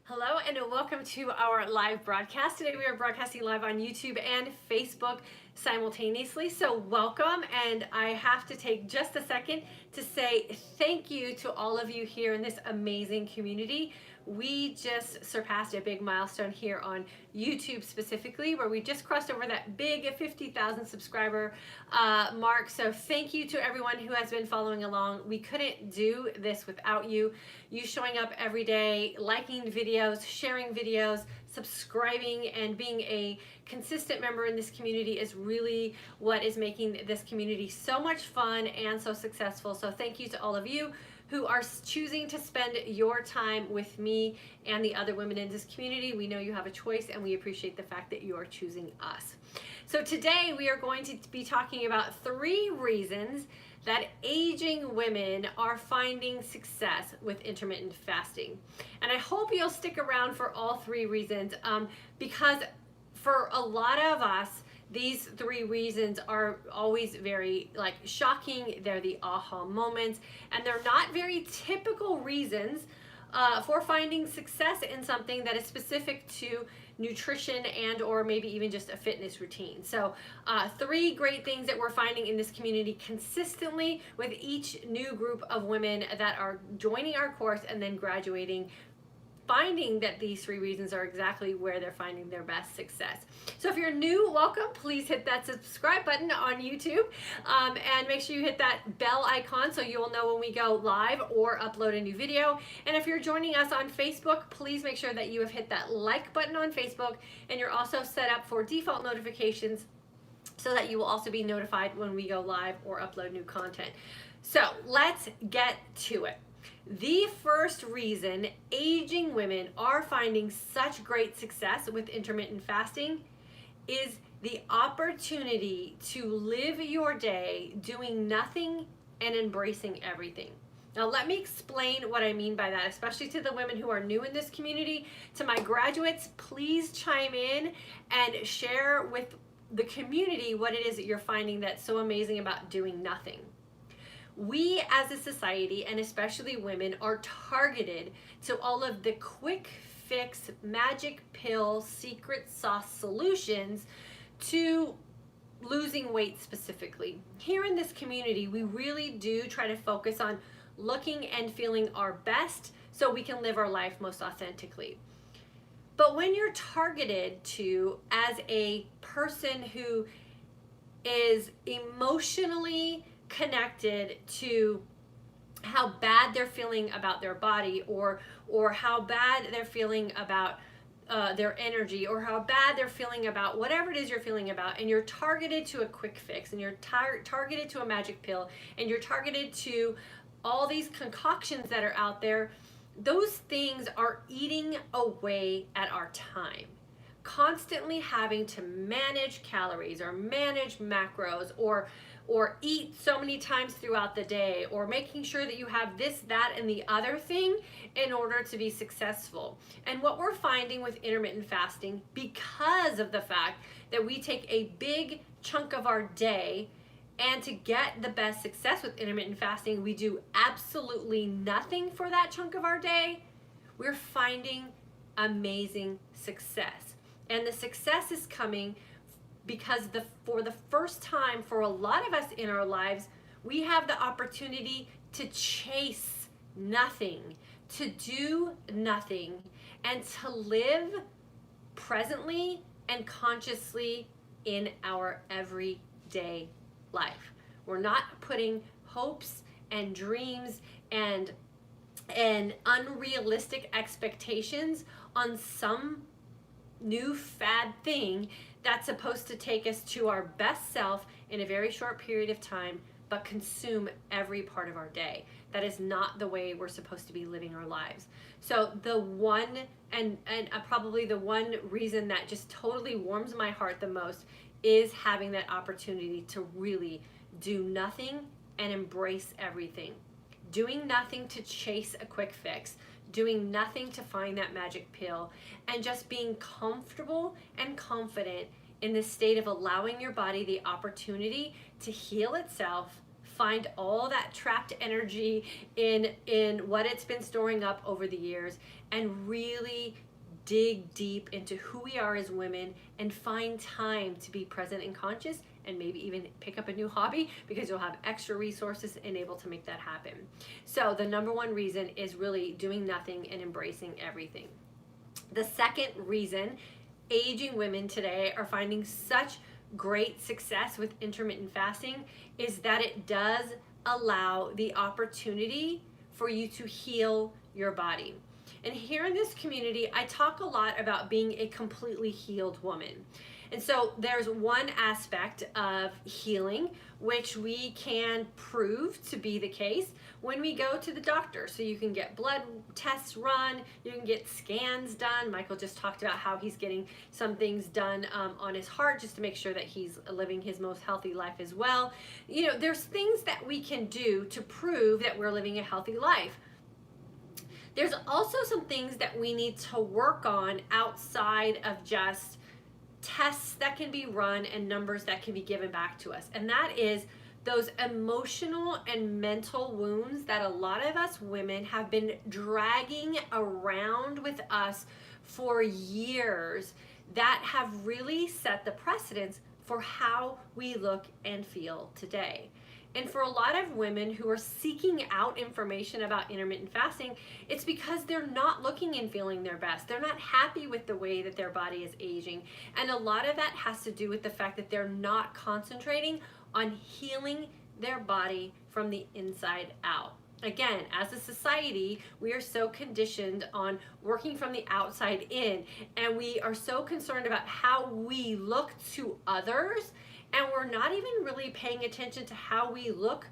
Hello and welcome to our live broadcast. Today we are broadcasting live on YouTube and Facebook simultaneously. So welcome, and I have to take just a second to say thank you to all of you here in this amazing community. We just surpassed a big milestone here on YouTube specifically, where we just crossed over that big 50,000 subscriber mark. So thank you to everyone who has been following along. We couldn't do this without you. You showing up every day, liking videos, sharing videos, subscribing, and being a consistent member in this community is really what is making this community so much fun and so successful. So thank you to all of you who are choosing to spend your time with me and the other women in this community. We know you have a choice, and we appreciate the fact that you are choosing us. So today we are going to be talking about 3 reasons that aging women are finding success with intermittent fasting. And I hope you'll stick around for all 3 reasons, because for a lot of us, these 3 reasons are always very shocking. They're the aha moments, and they're not very typical reasons for finding success in something that is specific to nutrition and or maybe even just a fitness routine. So 3 great things that we're finding in this community consistently with each new group of women that are joining our course and then graduating, finding that these 3 reasons are exactly where they're finding their best success. So if you're new, welcome. Please hit that subscribe button on YouTube, and make sure you hit that bell icon so you will know when we go live or upload a new video. And if you're joining us on Facebook, please make sure that you have hit that like button on Facebook, and you're also set up for default notifications so that you will also be notified when we go live or upload new content. So let's get to it. The first reason aging women are finding such great success with intermittent fasting is the opportunity to live your day doing nothing and embracing everything. Now, let me explain what I mean by that, especially to the women who are new in this community. To my graduates, please chime in and share with the community what it is that you're finding that's so amazing about doing nothing. We as a society, and especially women, are targeted to all of the quick fix, magic pill, secret sauce solutions to losing weight specifically. Here in this community, we really do try to focus on looking and feeling our best so we can live our life most authentically. But when you're targeted to as a person who is emotionally connected to how bad they're feeling about their body, or how bad they're feeling about their energy, or how bad they're feeling about whatever it is you're feeling about, and you're targeted to a quick fix, and you're targeted to a magic pill, and you're targeted to all these concoctions that are out there, those things are eating away at our time. Constantly having to manage calories or manage macros, or eat so many times throughout the day, or making sure that you have this, that, and the other thing in order to be successful. And what we're finding with intermittent fasting, because of the fact that we take a big chunk of our day, and to get the best success with intermittent fasting, we do absolutely nothing for that chunk of our day, we're finding amazing success. And the success is coming because for the first time for a lot of us in our lives, we have the opportunity to chase nothing, to do nothing, and to live presently and consciously in our everyday life. We're not putting hopes and dreams and unrealistic expectations on some new fad thing that's supposed to take us to our best self in a very short period of time, but consume every part of our day. That is not the way we're supposed to be living our lives. So the one, and probably the one reason that just totally warms my heart the most is having that opportunity to really do nothing and embrace everything. Doing nothing to chase a quick fix, doing nothing to find that magic pill, and just being comfortable and confident in the state of allowing your body the opportunity to heal itself, find all that trapped energy in what it's been storing up over the years, and really dig deep into who we are as women and find time to be present and conscious, and maybe even pick up a new hobby, because you'll have extra resources and able to make that happen. So the number one reason is really doing nothing and embracing everything. The second reason aging women today are finding such great success with intermittent fasting is that it does allow the opportunity for you to heal your body. And here in this community, I talk a lot about being a completely healed woman. And so there's one aspect of healing which we can prove to be the case when we go to the doctor. So you can get blood tests run, you can get scans done. Michael just talked about how he's getting some things done on his heart just to make sure that he's living his most healthy life as well. You know, there's things that we can do to prove that we're living a healthy life. There's also some things that we need to work on outside of just tests that can be run and numbers that can be given back to us. And that is those emotional and mental wounds that a lot of us women have been dragging around with us for years, that have really set the precedence for how we look and feel today. And for a lot of women who are seeking out information about intermittent fasting, it's because they're not looking and feeling their best. They're not happy with the way that their body is aging. And a lot of that has to do with the fact that they're not concentrating on healing their body from the inside out. Again, as a society, we are so conditioned on working from the outside in, and we are so concerned about how we look to others, and we're not even really paying attention to how we look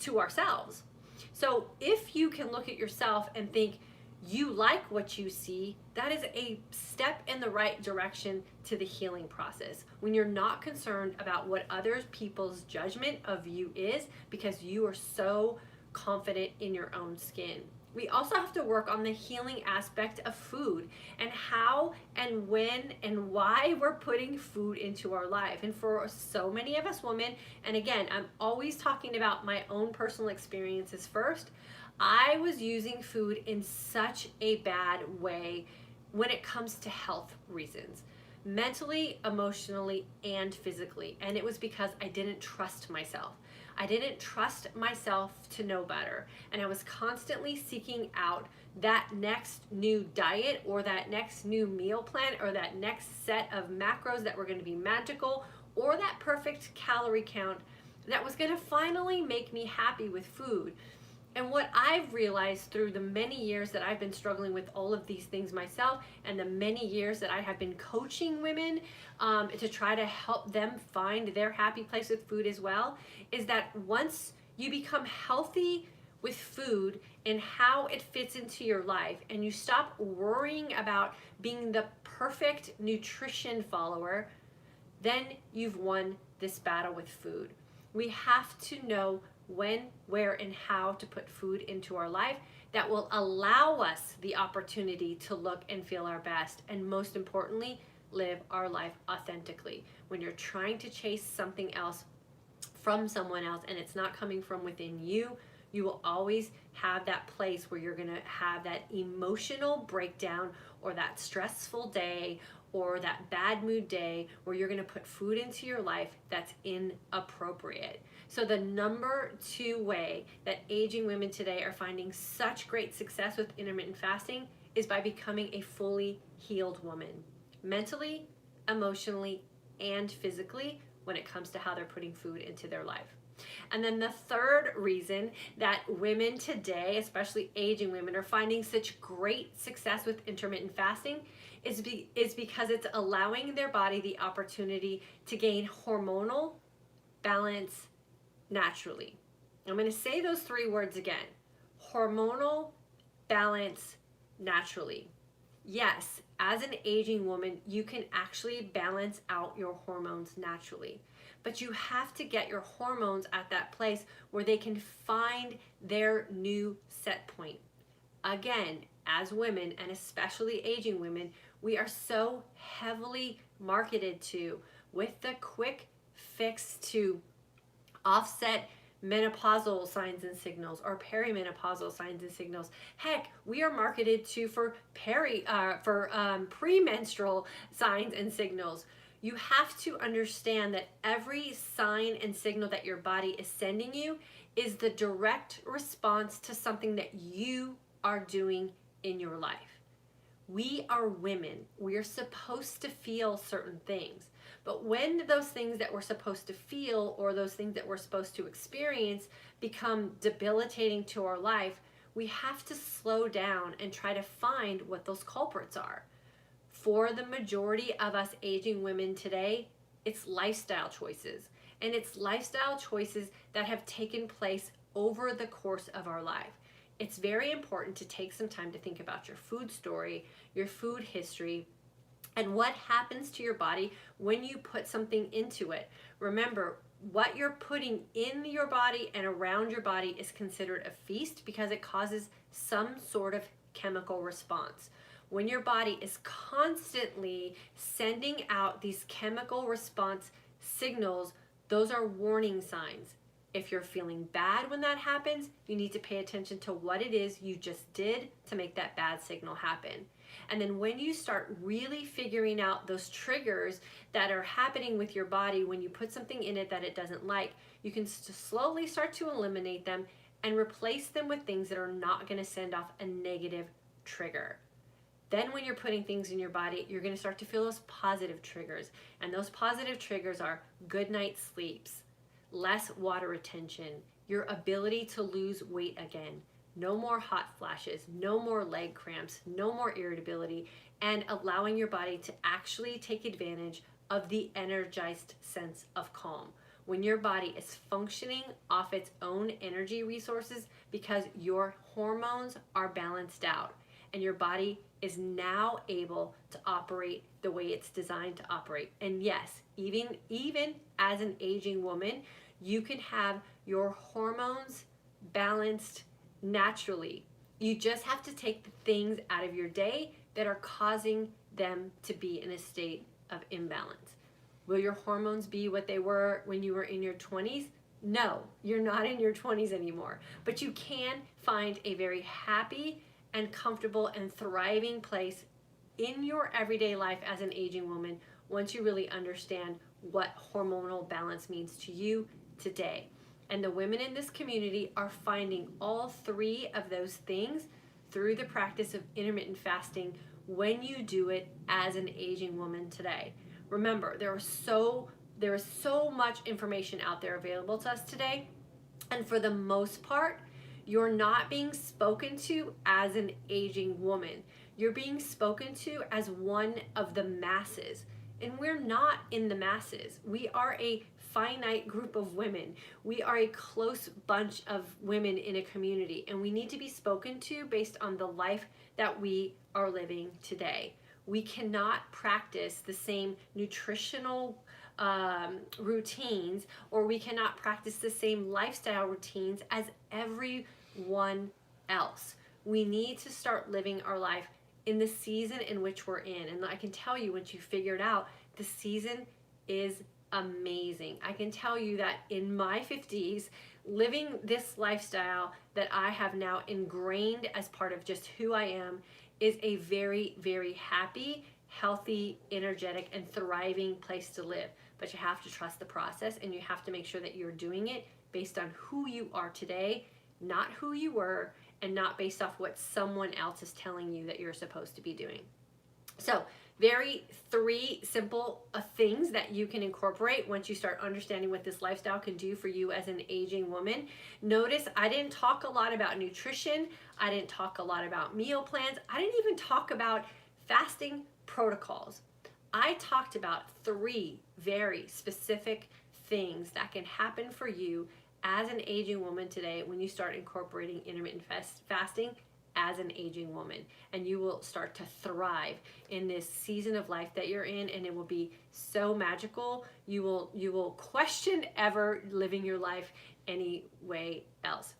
to ourselves. So if you can look at yourself and think you like what you see, that is a step in the right direction to the healing process. When you're not concerned about what other people's judgment of you is, because you are so confident in your own skin. We also have to work on the healing aspect of food and how and when and why we're putting food into our life. And for so many of us women, and again, I'm always talking about my own personal experiences first, I was using food in such a bad way when it comes to health reasons, mentally, emotionally, and physically. And it was because I didn't trust myself. I didn't trust myself to know better. And I was constantly seeking out that next new diet or that next new meal plan or that next set of macros that were going to be magical, or that perfect calorie count that was going to finally make me happy with food. And what I've realized through the many years that I've been struggling with all of these things myself, and the many years that I have been coaching women to try to help them find their happy place with food as well, is that once you become healthy with food and how it fits into your life, and you stop worrying about being the perfect nutrition follower, then you've won this battle with food. We have to know when, where, and how to put food into our life that will allow us the opportunity to look and feel our best, and most importantly, live our life authentically. When you're trying to chase something else from someone else and it's not coming from within you, you will always have that place where you're gonna have that emotional breakdown or that stressful day or that bad mood day where you're gonna put food into your life that's inappropriate. So the number 2 way that aging women today are finding such great success with intermittent fasting is by becoming a fully healed woman, mentally, emotionally, and physically, when it comes to how they're putting food into their life. And then the third reason that women today, especially aging women, are finding such great success with intermittent fasting is because it's allowing their body the opportunity to gain hormonal balance naturally. I'm going to say those 3 words again. Hormonal balance naturally. Yes, as an aging woman, you can actually balance out your hormones naturally. But you have to get your hormones at that place where they can find their new set point. Again, as women, and especially aging women, we are so heavily marketed to with the quick fix to offset menopausal signs and signals or perimenopausal signs and signals. Heck, we are marketed to for premenstrual signs and signals. You have to understand that every sign and signal that your body is sending you is the direct response to something that you are doing in your life. We are women. We are supposed to feel certain things. But when those things that we're supposed to feel or those things that we're supposed to experience become debilitating to our life, we have to slow down and try to find what those culprits are. For the majority of us aging women today, it's lifestyle choices. And it's lifestyle choices that have taken place over the course of our life. It's very important to take some time to think about your food story, your food history, and what happens to your body when you put something into it. Remember, what you're putting in your body and around your body is considered a feast because it causes some sort of chemical response. When your body is constantly sending out these chemical response signals, those are warning signs. If you're feeling bad when that happens, you need to pay attention to what it is you just did to make that bad signal happen. And then when you start really figuring out those triggers that are happening with your body when you put something in it that it doesn't like, you can slowly start to eliminate them and replace them with things that are not going to send off a negative trigger. Then when you're putting things in your body, you're going to start to feel those positive triggers. And those positive triggers are good night's sleeps, less water retention, your ability to lose weight again, no more hot flashes, no more leg cramps, no more irritability, and allowing your body to actually take advantage of the energized sense of calm. When your body is functioning off its own energy resources because your hormones are balanced out and your body is now able to operate the way it's designed to operate. And yes, even as an aging woman, you can have your hormones balanced naturally. You just have to take the things out of your day that are causing them to be in a state of imbalance. Will your hormones be what they were when you were in your 20s? No, you're not in your 20s anymore. But you can find a very happy and comfortable and thriving place in your everyday life as an aging woman once you really understand what hormonal balance means to you today. And the women in this community are finding all three of those things through the practice of intermittent fasting when you do it as an aging woman today. Remember, there is so much information out there available to us today, and for the most part, you're not being spoken to as an aging woman. You're being spoken to as one of the masses. And we're not in the masses. We are a finite group of women. We are a close bunch of women in a community, and we need to be spoken to based on the life that we are living today. We cannot practice the same nutritional routines, or we cannot practice the same lifestyle routines as everyone else. We need to start living our life in the season in which we're in. And I can tell you, once you figure it out, the season is amazing. I can tell you that in my 50s, living this lifestyle that I have now ingrained as part of just who I am is a very, very happy, healthy, energetic, and thriving place to live. But you have to trust the process, and you have to make sure that you're doing it based on who you are today, not who you were, and not based off what someone else is telling you that you're supposed to be doing. So, three simple things that you can incorporate once you start understanding what this lifestyle can do for you as an aging woman. Notice I didn't talk a lot about nutrition. I didn't talk a lot about meal plans. I didn't even talk about fasting protocols. I talked about three very specific things that can happen for you as an aging woman today when you start incorporating intermittent fasting as an aging woman, and you will start to thrive in this season of life that you're in, and it will be so magical. You will question ever living your life any way else.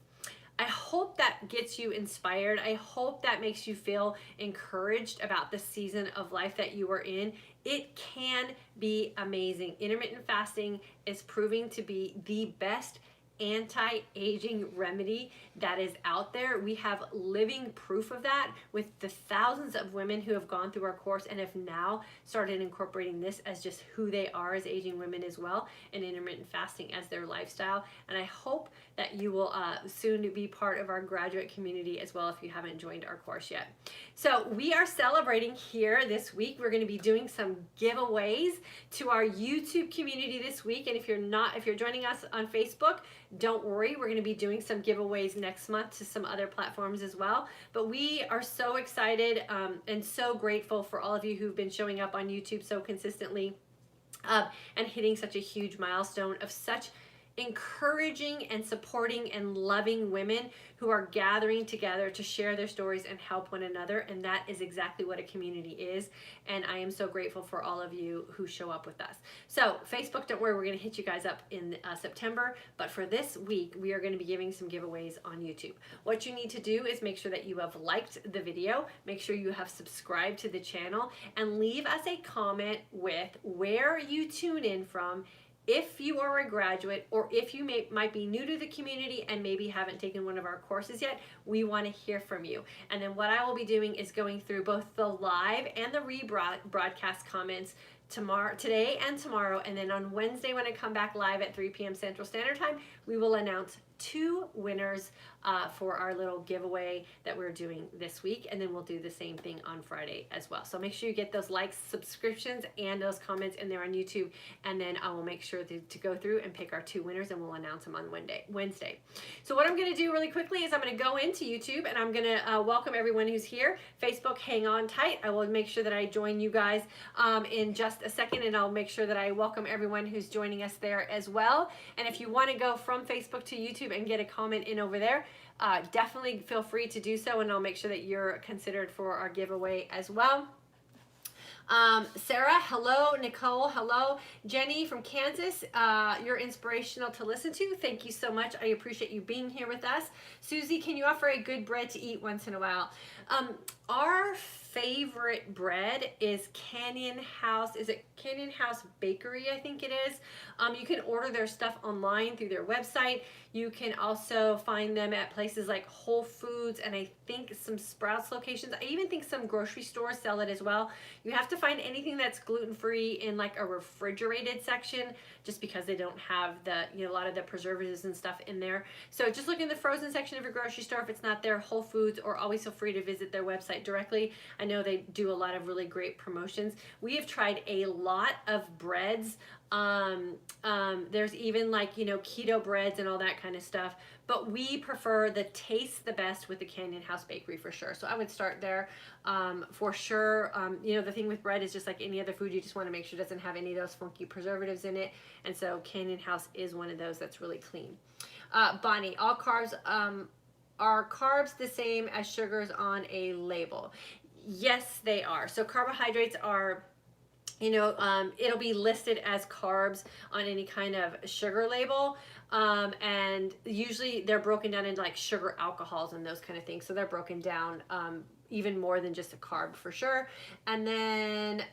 I hope that gets you inspired. I hope that makes you feel encouraged about the season of life that you are in. It can be amazing. Intermittent fasting is proving to be the best anti-aging remedy that is out there. We have living proof of that with the thousands of women who have gone through our course and have now started incorporating this as just who they are as aging women as well, and intermittent fasting as their lifestyle. And I hope that you will soon be part of our graduate community as well if you haven't joined our course yet. So we are celebrating here this week. We're going to be doing some giveaways to our YouTube community this week. And if you're joining us on Facebook, don't worry, we're going to be doing some giveaways next month to some other platforms as well. But we are so excited and so grateful for all of you who've been showing up on YouTube so consistently and hitting such a huge milestone of such encouraging and supporting and loving women who are gathering together to share their stories and help one another. And that is exactly what a community is. And I am so grateful for all of you who show up with us. So Facebook, don't worry, we're going to hit you guys up in September. But for this week, we are going to be giving some giveaways on YouTube. What you need to do is make sure that you have liked the video, make sure you have subscribed to the channel, and leave us a comment with where you tune in from, if you are a graduate, or if you might be new to the community and maybe haven't taken one of our courses yet. We want to hear from you. And then what I will be doing is going through both the live and the rebroadcast comments today and tomorrow. And then on Wednesday, when I come back live at 3 p.m. Central Standard Time, we will announce 2 winners for our little giveaway that we're doing this week. And then we'll do the same thing on Friday as well. So make sure you get those likes, subscriptions, and those comments in there on YouTube. And then I will make sure to go through and pick our 2 winners, and we'll announce them on Wednesday. So what I'm going to do really quickly is I'm going to go into YouTube and I'm going to welcome everyone who's here. Facebook, hang on tight. I will make sure that I join you guys in just a second, and I'll make sure that I welcome everyone who's joining us there as well. And if you want to go from Facebook to YouTube and get a comment in over there, definitely feel free to do so, and I'll make sure that you're considered for our giveaway as well. Sarah, hello. Nicole, hello. Jenny from Kansas, you're inspirational to listen to. Thank you so much. I appreciate you being here with us. Susie, can you offer a good bread to eat once in a while? Our favorite bread is Canyon House. Is it Canyon House Bakery? I think it is. You can order their stuff online through their website. You can also find them at places like Whole Foods and I think some Sprouts locations. I even think some grocery stores sell it as well. You have to find anything that's gluten-free in like a refrigerated section, just because they don't have a lot of the preservatives and stuff in there. So just look in the frozen section of your grocery store if it's not there, Whole Foods, or always feel free to visit their website directly. I know they do a lot of really great promotions. We have tried a lot of breads. There's even like, keto breads and all that kind of stuff, but we prefer the taste the best with the Canyon House Bakery for sure. So I would start there for sure. The thing with bread is just like any other food, you just want to make sure it doesn't have any of those funky preservatives in it. And so Canyon House is one of those that's really clean. Bonnie, all carbs, are carbs the same as sugars on a label? Yes, they are. So carbohydrates are, it'll be listed as carbs on any kind of sugar label. And usually they're broken down into like sugar alcohols and those kind of things. So they're broken down even more than just a carb for sure. And then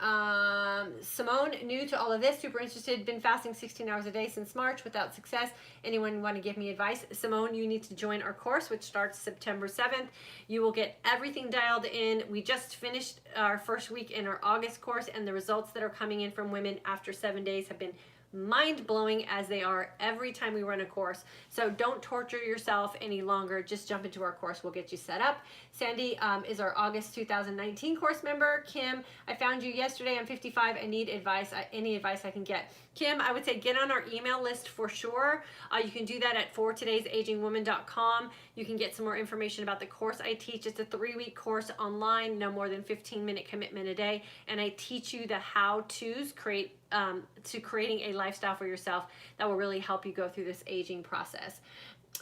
Simone, new to all of this, super interested, been fasting 16 hours a day since March without success. Anyone want to give me advice? Simone, you need to join our course, which starts September 7th. You will get everything dialed in. We just finished our first week in our August course, and the results that are coming in from women after 7 days have been mind-blowing, as they are every time we run a course. So don't torture yourself any longer. Just jump into our course. We'll get you set up. Sandy is our August 2019 course member. Kim, I found you yesterday. I'm 55 and need advice. Any advice I can get. Kim, I would say get on our email list for sure. You can do that at fortodaysagingwoman.com. You can get some more information about the course I teach. It's a 3-week course online, no more than 15-minute commitment a day. And I teach you the how-tos to creating a lifestyle for yourself that will really help you go through this aging process.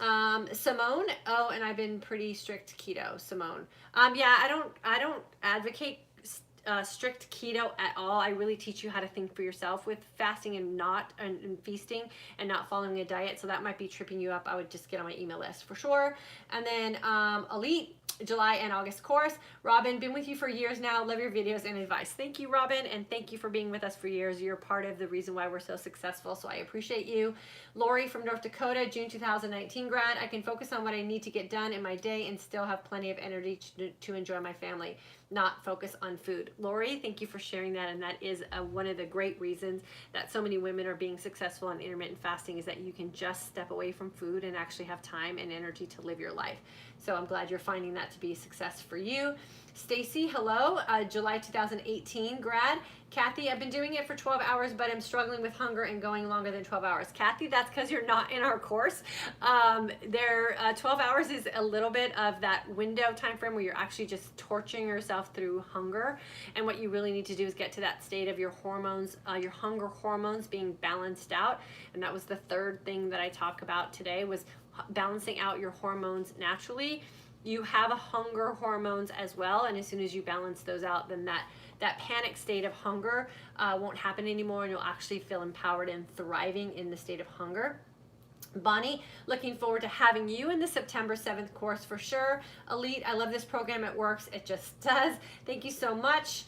Simone, oh, and I've been pretty strict keto, Simone. Yeah, I don't advocate strict keto at all. I really teach you how to think for yourself with fasting and feasting and not following a diet. So that might be tripping you up. I would just get on my email list for sure. And then Elite, July and August course. Robin, been with you for years now. Love your videos and advice. Thank you, Robin, and thank you for being with us for years. You're part of the reason why we're so successful, so I appreciate you. Lori from North Dakota, June 2019 grad. I can focus on what I need to get done in my day and still have plenty of energy to enjoy my family, not focus on food. Lori, thank you for sharing that, and that is one of the great reasons that so many women are being successful in intermittent fasting, is that you can just step away from food and actually have time and energy to live your life. So I'm glad you're finding that to be a success for you. Stacy, hello, July 2018 grad. Kathy, I've been doing it for 12 hours, but I'm struggling with hunger and going longer than 12 hours. Kathy, that's because you're not in our course. 12 hours is a little bit of that window time frame where you're actually just torturing yourself through hunger. And what you really need to do is get to that state of your hormones, your hunger hormones being balanced out. And that was the third thing that I talk about today, was balancing out your hormones naturally. You have a hunger hormones as well, and as soon as you balance those out, then that panic state of hunger won't happen anymore, and you'll actually feel empowered and thriving in the state of hunger. Bonnie, looking forward to having you in the September 7th course for sure. Elite, I love this program. It works. It just does. Thank you so much.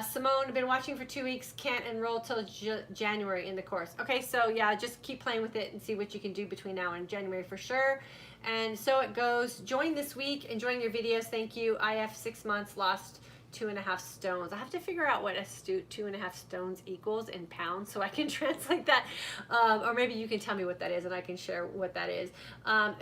Simone, been watching for 2 weeks, can't enroll till January in the course. Okay, so yeah, just keep playing with it and see what you can do between now and January for sure. And so it goes. Join this week, enjoying your videos. Thank you. IF 6 months, lost 2.5 stones. I have to figure out what 2.5 stones equals in pounds so I can translate that. Or maybe you can tell me what that is and I can share what that is.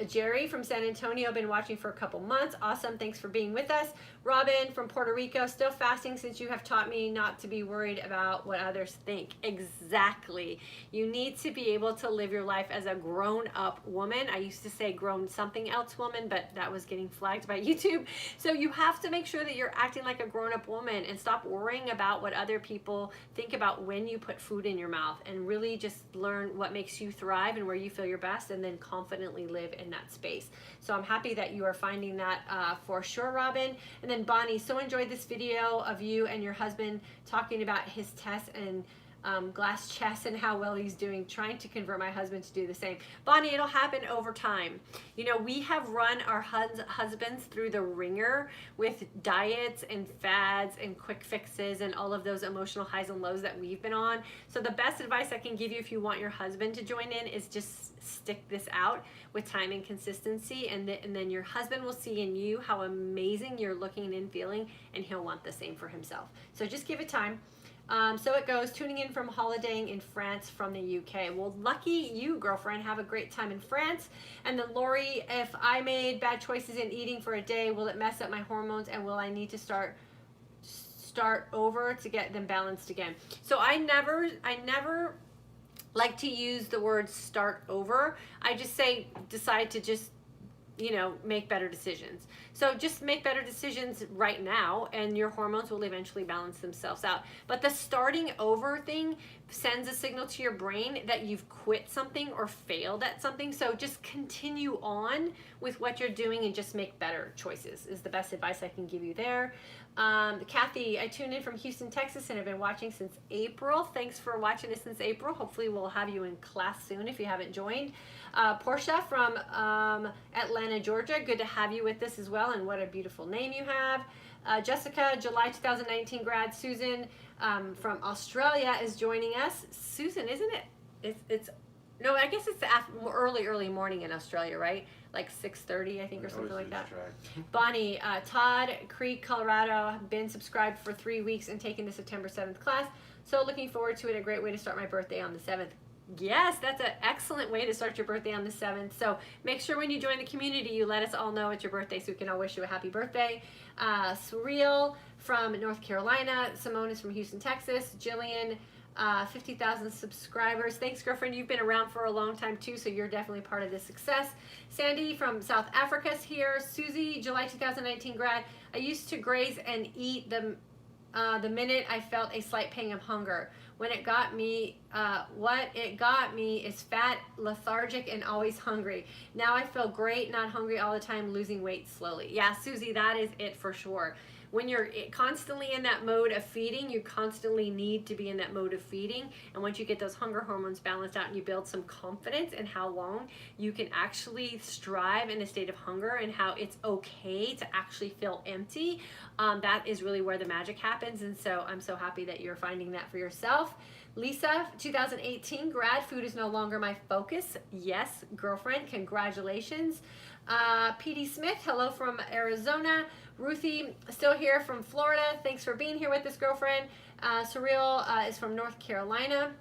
Jerry from San Antonio, been watching for a couple months. Awesome. Thanks for being with us. Robin from Puerto Rico, still fasting since you have taught me not to be worried about what others think. Exactly. You need to be able to live your life as a grown-up woman. I used to say grown something else woman, but that was getting flagged by YouTube. So you have to make sure that you're acting like a grown-up woman and stop worrying about what other people think about when you put food in your mouth, and really just learn what makes you thrive and where you feel your best, and then confidently live in that space. So I'm happy that you are finding that for sure, Robin. And then Bonnie, so enjoyed this video of you and your husband talking about his tests and glass chest and how well he's doing, trying to convert my husband to do the same. Bonnie, it'll happen over time. You know, we have run our husbands through the ringer with diets and fads and quick fixes and all of those emotional highs and lows that we've been on. So the best advice I can give you if you want your husband to join in is just stick this out with time and consistency, and then your husband will see in you how amazing you're looking and feeling, and he'll want the same for himself. So just give it time. So it goes, tuning in from holidaying in France from the UK. Well, lucky you, girlfriend. Have a great time in France. And then Lori, if I made bad choices in eating for a day, will it mess up my hormones, and will I need to start over to get them balanced again? So I never like to use the word start over. I just say decide to just, you know, make better decisions. So just make better decisions right now, and your hormones will eventually balance themselves out. But the starting over thing sends a signal to your brain that you've quit something or failed at something. So just continue on with what you're doing and just make better choices is the best advice I can give you there. Kathy, I tuned in from Houston, Texas, and have been watching since April. Thanks for watching us since April. Hopefully we'll have you in class soon if you haven't joined. Portia from Atlanta, Georgia, good to have you with us as well, and what a beautiful name you have. Jessica, July 2019 grad. Susan from Australia is joining us. Susan, isn't it? It's no, I guess it's early morning in Australia, right? Like 6:30, I think, or something like that. Bonnie, Todd Creek, Colorado, been subscribed for 3 weeks and taking the September 7th class. So looking forward to it. A great way to start my birthday on the 7th. Yes, that's an excellent way to start your birthday on the 7th. So make sure when you join the community, you let us all know it's your birthday so we can all wish you a happy birthday. Surreal from North Carolina. Simone is from Houston, Texas. Jillian, 50,000 subscribers. Thanks, girlfriend. You've been around for a long time too, so you're definitely part of this success. Sandy from South Africa is here. Susie, July 2019 grad. I used to graze and eat the minute I felt a slight pang of hunger. What it got me is fat, lethargic, and always hungry. Now I feel great, not hungry all the time, losing weight slowly. Yeah, Susie, that is it for sure. when you're constantly in that mode of feeding, you constantly need to be in that mode of feeding. And once you get those hunger hormones balanced out and you build some confidence in how long you can actually strive in a state of hunger and how it's okay to actually feel empty, that is really where the magic happens. And so I'm so happy that you're finding that for yourself. Lisa, 2018 grad, food is no longer my focus. Yes, girlfriend, congratulations. PD Smith, hello from Arizona. Ruthie, still here from Florida. Thanks for being here with us, girlfriend. Surreal is from North Carolina.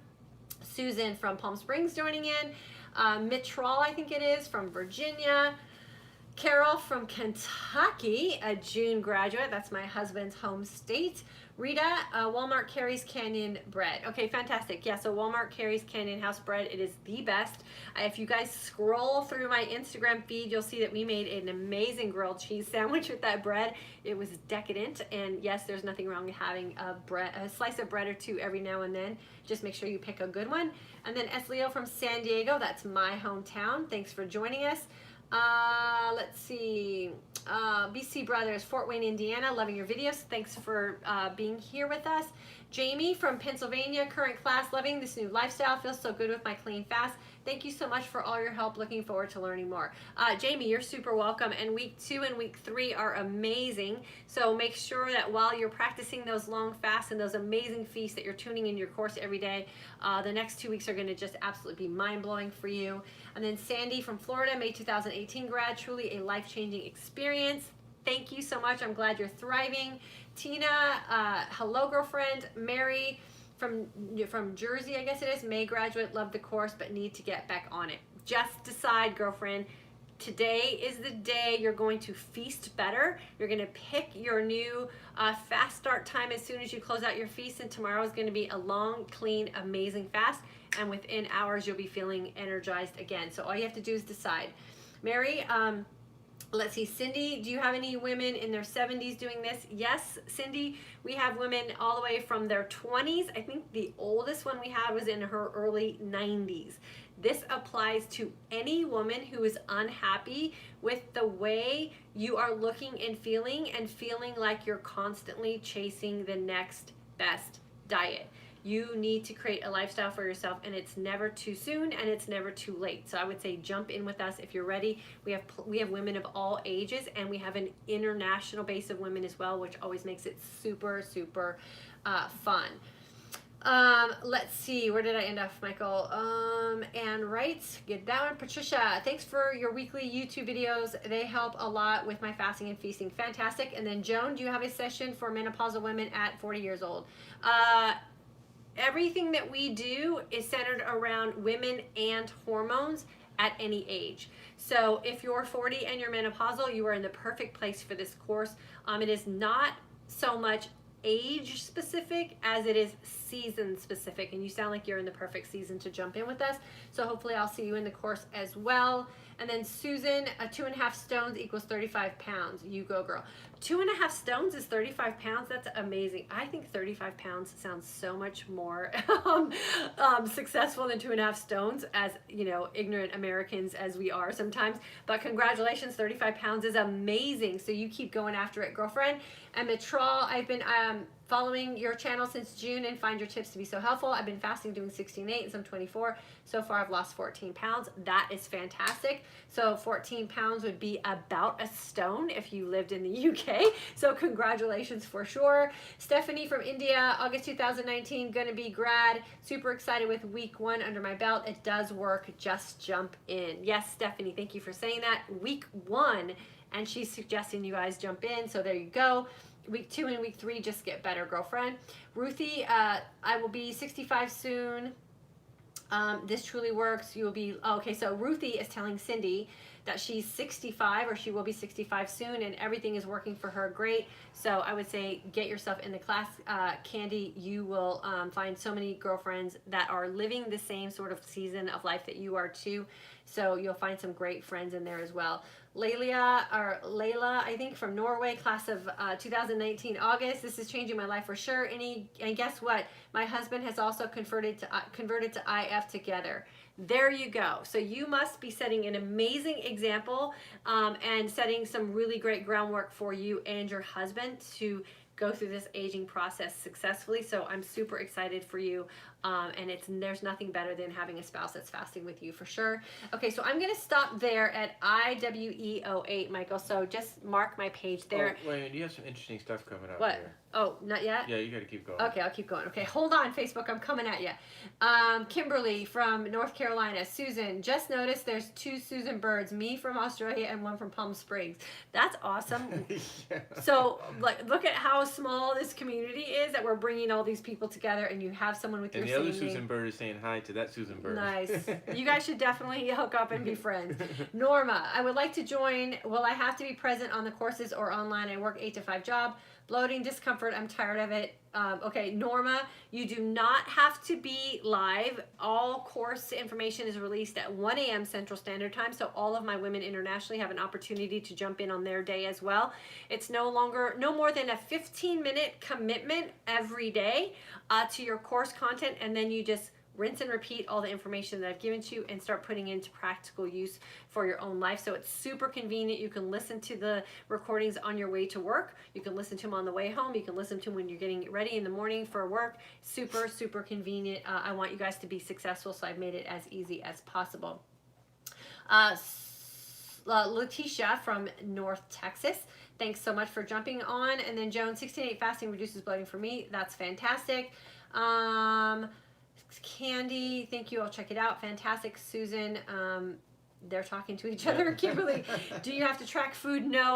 Susan from Palm Springs joining in. Mitral, I think it is, from Virginia. Carol from Kentucky, a June graduate. That's my husband's home state. Rita, Walmart carries Canyon bread. Okay, fantastic. Yeah, so Walmart carries Canyon house bread. It is the best. If you guys scroll through my Instagram feed, you'll see that we made an amazing grilled cheese sandwich with that bread. It was decadent, and yes, there's nothing wrong with having a slice of bread or two every now and then. Just make sure you pick a good one. And then Esleo from San Diego, that's my hometown. Thanks for joining us. Let's see, BC Brothers, Fort Wayne, Indiana, loving your videos. Thanks for being here with us. Jamie from Pennsylvania, current class, loving this new lifestyle, feels so good with my clean fast. Thank you so much for all your help. Looking forward to learning more. Jamie, you're super welcome. And week 2 and week 3 are amazing. So make sure that while you're practicing those long fasts and those amazing feasts that you're tuning in your course every day, the next 2 weeks are going to just absolutely be mind-blowing for you. And then Sandy from Florida, May 2018 grad, truly a life-changing experience. Thank you so much. I'm glad you're thriving. Tina, hello, girlfriend. Mary from Jersey, I guess it is, May graduate, love the course, but need to get back on it. Just decide, girlfriend. Today is the day you're going to feast better. You're going to pick your new fast start time as soon as you close out your feast, and tomorrow is going to be a long, clean, amazing fast, and within hours you'll be feeling energized again. So all you have to do is decide. Mary, let's see, Cindy, do you have any women in their 70s doing this? Yes, Cindy, we have women all the way from their 20s. I think the oldest one we had was in her early 90s. This applies to any woman who is unhappy with the way you are looking and feeling like you're constantly chasing the next best diet. You need to create a lifestyle for yourself, and it's never too soon and it's never too late. So I would say jump in with us if you're ready. We have women of all ages, and we have an international base of women as well, which always makes it super, super fun. Let's see, where did I end off, Michael? Ann writes, get that one. Patricia, thanks for your weekly YouTube videos. They help a lot with my fasting and feasting. Fantastic. And then Joan, do you have a session for menopausal women at 40 years old? Everything that we do is centered around women and hormones at any age. So if you're 40 and you're menopausal, you are in the perfect place for this course. It is not so much age specific as it is season specific, and you sound like you're in the perfect season to jump in with us. So hopefully I'll see you in the course as well. And then Susan, 2.5 stones equals 35 pounds. You go, girl. 2.5 stones is 35 pounds. That's amazing. I think 35 pounds sounds so much more successful than 2.5 stones, as you know, ignorant Americans as we are sometimes. But congratulations, 35 pounds is amazing. So you keep going after it, girlfriend. And Mitral, I've been following your channel since June and find your tips to be so helpful. I've been fasting, doing 16.8 and some 24. So far I've lost 14 pounds. That is fantastic. So 14 pounds would be about a stone if you lived in the UK. So congratulations for sure. Stephanie from India, August 2019, gonna be grad. Super excited with week 1 under my belt. It does work, just jump in. Yes, Stephanie, thank you for saying that. Week 1, and she's suggesting you guys jump in, so there you go. Week 2 and week 3 just get better, girlfriend. Ruthie, I will be 65 soon. This truly works. You will be, okay, so Ruthie is telling Cindy that she's 65, or she will be 65 soon, and everything is working for her great. So I would say get yourself in the class. Candy, you will find so many girlfriends that are living the same sort of season of life that you are too. So you'll find some great friends in there as well. Layla, I think, from Norway, class of 2019 August. This is changing my life for sure. And guess what? My husband has also converted to IF together. There you go. So you must be setting an amazing example and setting some really great groundwork for you and your husband to go through this aging process successfully. So I'm super excited for you. And there's nothing better than having a spouse that's fasting with you for sure. Okay, so I'm gonna stop there at IWE08, Michael. So just mark my page there. Oh, wait, you have some interesting stuff coming up What? here. Oh, not yet? Yeah, you gotta keep going. Okay, I'll keep going. Okay, hold on, Facebook. I'm coming at you. Kimberly from North Carolina. Susan, just noticed there's 2 Susan Birds, me from Australia and one from Palm Springs. That's awesome. Yeah. So, like, look at how small this community is that we're bringing all these people together, and you have someone with your And same the other Susan name. Bird is saying hi to that Susan Bird. Nice. You guys should definitely hook up and be friends. Norma, I would like to join. Will I have to be present on the courses or online? I work 8 to 5 job. Bloating, discomfort, I'm tired of it. Okay, Norma, you do not have to be live. All course information is released at 1 a.m. Central Standard Time, so all of my women internationally have an opportunity to jump in on their day as well. It's no more than a 15-minute commitment every day to your course content, and then you just rinse and repeat all the information that I've given to you and start putting into practical use for your own life. So it's super convenient. You can listen to the recordings on your way to work. You can listen to them on the way home. You can listen to them when you're getting ready in the morning for work. Super, super convenient. I want you guys to be successful, so I've made it as easy as possible. Letitia from North Texas, thanks so much for jumping on. And then Joan, 16-8 fasting reduces bloating for me. That's fantastic. Candy, thank you. I'll check it out. Fantastic. Susan, they're talking to each other. Kimberly, do you have to track food? No,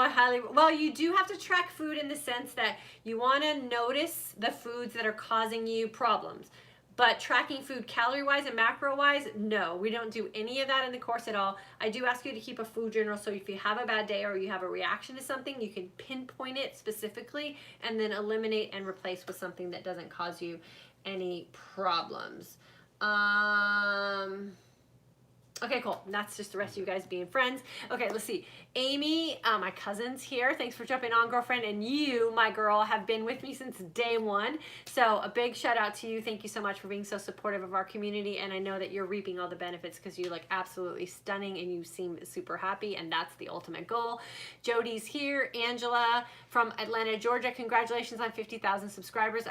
well, you do have to track food in the sense that you want to notice the foods that are causing you problems. But tracking food calorie-wise and macro-wise, no, we don't do any of that in the course at all. I do ask you to keep a food journal, so if you have a bad day or you have a reaction to something, you can pinpoint it specifically and then eliminate and replace with something that doesn't cause you any problems. Okay, cool. And that's just the rest of you guys being friends. Okay, let's see. Amy, my cousin's here. Thanks for jumping on, girlfriend. And you, my girl, have been with me since day one. So a big shout out to you. Thank you so much for being so supportive of our community. And I know that you're reaping all the benefits because you look absolutely stunning and you seem super happy. And that's the ultimate goal. Jody's here. Angela from Atlanta, Georgia. Congratulations on 50,000 subscribers.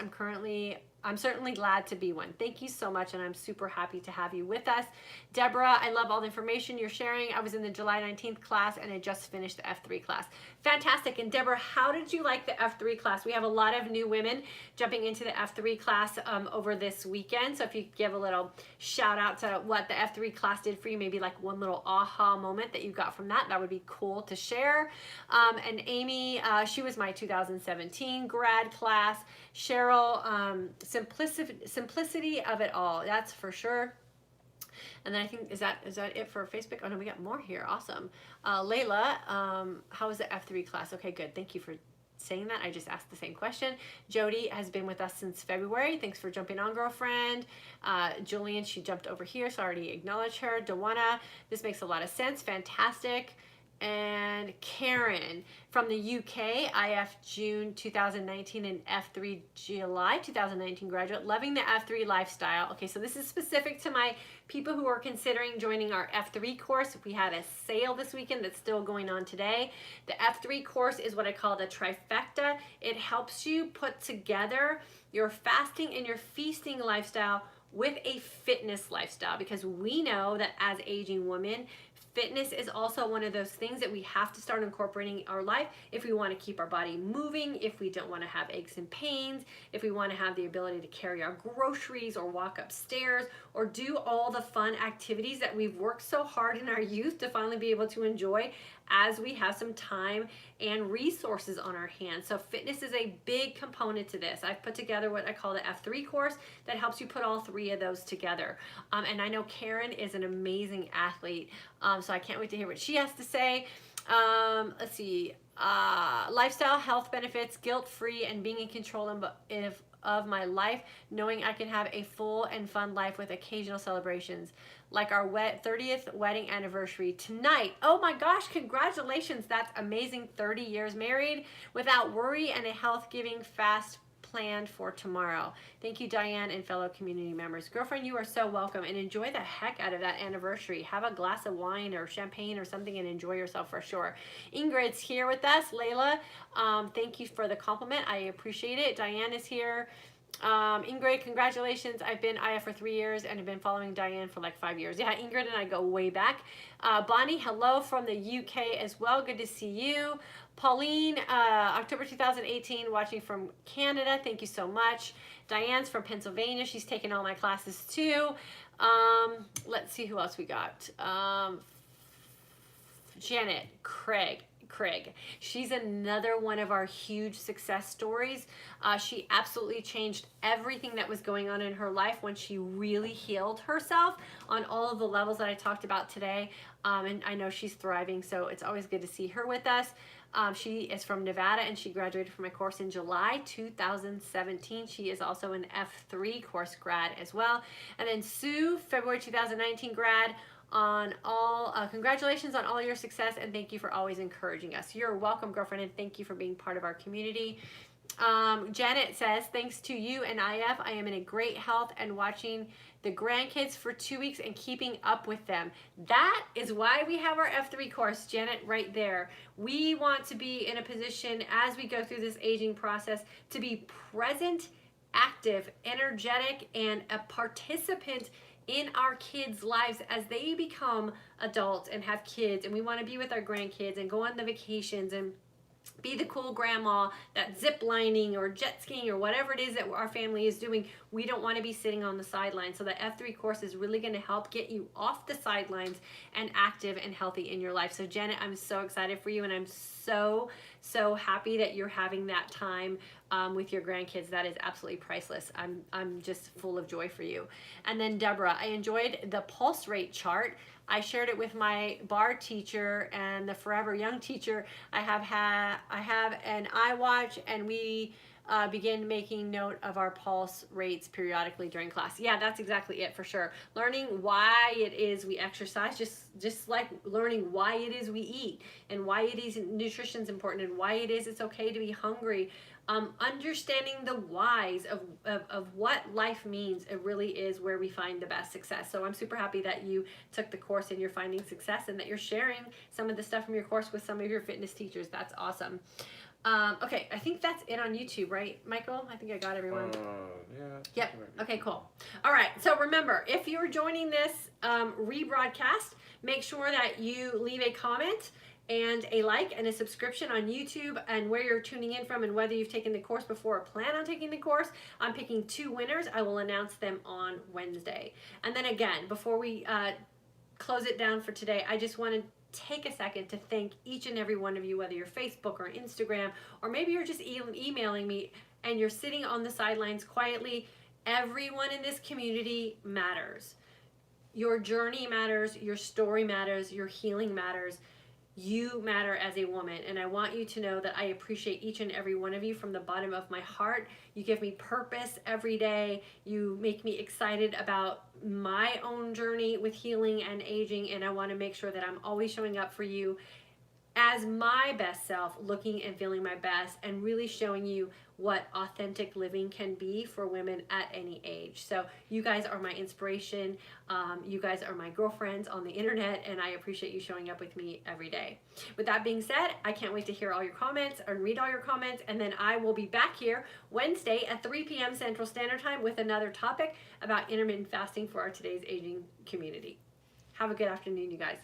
I'm certainly glad to be one. Thank you so much, and I'm super happy to have you with us. Deborah, I love all the information you're sharing. I was in the July 19th class, and I just finished the F3 class. Fantastic. And Deborah, how did you like the F3 class? We have a lot of new women jumping into the F3 class over this weekend. So if you could give a little shout out to what the F3 class did for you, maybe like one little aha moment that you got from that would be cool to share. And Amy, she was my 2017 grad class. Cheryl, simplicity of it all, that's for sure. And then I think, is that it for Facebook? Oh no, we got more here. Awesome. Layla, how was the F3 class? Okay, good. Thank you for saying that. I just asked the same question. Jody has been with us since February. Thanks for jumping on, girlfriend. Julian, she jumped over here, so I already acknowledged her. Dawana, this makes a lot of sense. Fantastic. And Karen from the UK, IF June 2019 and F3 July 2019 graduate, loving the F3 lifestyle. Okay, so this is specific to my people who are considering joining our F3 course. We had a sale this weekend that's still going on today. The F3 course is what I call the trifecta. It helps you put together your fasting and your feasting lifestyle with a fitness lifestyle, because we know that as aging women, fitness is also one of those things that we have to start incorporating in our life if we want to keep our body moving, if we don't want to have aches and pains, if we want to have the ability to carry our groceries or walk upstairs or do all the fun activities that we've worked so hard in our youth to finally be able to enjoy as we have some time and resources on our hands. So fitness is a big component to this. I've put together what I call the F3 course that helps you put all three of those together. And I know Karen is an amazing athlete, so I can't wait to hear what she has to say. Let's see. Lifestyle, health benefits, guilt-free, and being in control of my life, knowing I can have a full and fun life with occasional celebrations, like our 30th wedding anniversary tonight. Oh my gosh, congratulations. That's amazing. 30 years married without worry and a health-giving fast planned for tomorrow? Thank you, Diane and fellow community members. Girlfriend, you are so welcome, and enjoy the heck out of that anniversary. Have a glass of wine or champagne or something and enjoy yourself for sure. Ingrid's here with us. Layla, thank you for the compliment. I appreciate it. Diane is here. Ingrid, congratulations. I've been IF for 3 years and have been following Diane for like 5 years. Yeah, Ingrid and I go way back. Bonnie, hello from the UK as well. Good to see you. Pauline, October 2018, watching from Canada. Thank you so much. Diane's from Pennsylvania. She's taken all my classes too. Let's see who else we got. Janet, Craig. She's another one of our huge success stories. She absolutely changed everything that was going on in her life when she really healed herself on all of the levels that I talked about today. And I know she's thriving, so it's always good to see her with us. She is from Nevada, and she graduated from my course in July 2017. She is also an F3 course grad as well. And then Sue, February 2019 grad. On all congratulations on all your success, and thank you for always encouraging us. You're welcome, girlfriend, and thank you for being part of our community. Janet says, thanks to you and IF, I am in a great health and watching the grandkids for 2 weeks and keeping up with them. That is why we have our F3 course, Janet, right there. We want to be in a position as we go through this aging process to be present, active, energetic, and a participant in our kids' lives as they become adults and have kids, and we want to be with our grandkids and go on the vacations and be the cool grandma that zip lining or jet skiing or whatever it is that our family is doing. We don't want to be sitting on the sidelines. So the F3 course is really going to help get you off the sidelines and active and healthy in your life. So Janet, I'm so excited for you, and I'm so happy that you're having that time with your grandkids. That is absolutely priceless. I'm just full of joy for you. And then Deborah, I enjoyed the pulse rate chart. I shared it with my bar teacher and the Forever Young teacher. I have an iWatch, and we begin making note of our pulse rates periodically during class. Yeah, that's exactly it for sure. Learning why it is we exercise, just like learning why it is we eat and why it is nutrition is important and why it is it's okay to be hungry. Understanding the whys of what life means, it really is where we find the best success. So I'm super happy that you took the course and you're finding success, and that you're sharing some of the stuff from your course with some of your fitness teachers. That's awesome. Okay, I think that's it on YouTube, right, Michael? I think I got everyone. Yeah. Yep. Okay, cool. All right, so remember, if you're joining this rebroadcast, make sure that you leave a comment and a like and a subscription on YouTube, and where you're tuning in from and whether you've taken the course before or plan on taking the course. I'm picking 2 winners. I will announce them on Wednesday. And then again, before we close it down for today, I just want to take a second to thank each and every one of you, whether you're Facebook or Instagram, or maybe you're just emailing me and you're sitting on the sidelines quietly. Everyone in this community matters. Your journey matters, your story matters, your healing matters. You matter as a woman, and I want you to know that I appreciate each and every one of you from the bottom of my heart. You give me purpose every day. You make me excited about my own journey with healing and aging, and I want to make sure that I'm always showing up for you as my best self, looking and feeling my best, and really showing you what authentic living can be for women at any age. So you guys are my inspiration. You guys are my girlfriends on the internet, and I appreciate you showing up with me every day. With that being said, I can't wait to hear all your comments and read all your comments, and then I will be back here Wednesday at 3 p.m. Central Standard Time with another topic about intermittent fasting for our today's aging community. Have a good afternoon, you guys.